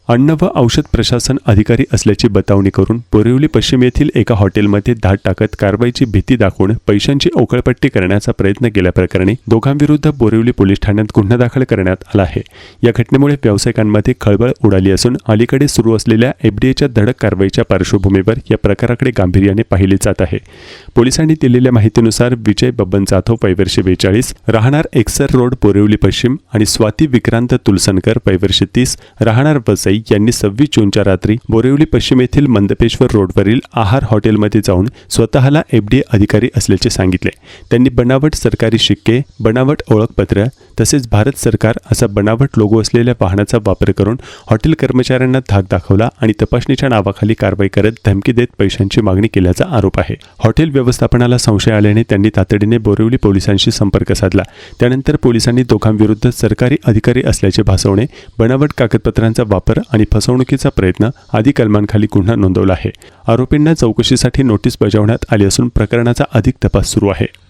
अन्न व औषध प्रशासन अधिकारी असल्याची बतावणी करून बोरिवली पश्चिम येथील एका हॉटेलमध्ये धाड टाकत कारवाईची भीती दाखवून पैशांची ओकळपट्टी करण्याचा प्रयत्न केल्याप्रकरणी दोघांविरुद्ध बोरिवली पोलीस ठाण्यात गुन्हा दाखल करण्यात आला आहे। या घटनेमुळे व्यावसायिकांमध्ये खळबळ उडाली असून अलीकडे सुरू असलेल्या एफडीएच्या धडक कारवाईच्या पार्श्वभूमीवर या प्रकाराकडे गांभीर्याने पाहिले जात आहे। पोलिसांनी दिलेल्या माहितीनुसार विजय बबन जाधव वय 42 राहणार एक्सर रोड बोरिवली पश्चिम आणि स्वाती विक्रांत तुलसनकर वय 30 राहणार वसई यांनी 26 जूनच्या रात्री बोरिवली पश्चिम येथील मंदपेश्वर रोडवरील आहार हॉटेलमध्ये जाऊन स्वतःला एफडीए अधिकारी असल्याचे सांगितले। त्यांनी बनावट सरकारी शिक्के, बनावट ओळखपत्र तसेच भारत सरकार असा बनावट लोगो असलेल्या वाहनाचा वापर करून हॉटेल कर्मचाऱ्यांना धाक दाखवला आणि तपासणीच्या नावाखाली कारवाई करत धमकी देत पैशांची मागणी केल्याचा आरोप आहे। हॉटेल व्यवस्थापनाला संशय आल्याने त्यांनी तातडीने बोरिवली पोलिसांशी संपर्क साधला। त्यानंतर पोलिसांनी दोघांविरुद्ध सरकारी अधिकारी असल्याचे भासवणे, बनावट कागदपत्रांचा वापर आणि फसवणुकीचा प्रयत्न आदी कलमांखाली गुन्हा नोंदवला आहे। आरोपींना चौकशीसाठी नोटीस बजावण्यात आली असून प्रकरणाचा अधिक तपास सुरू आहे।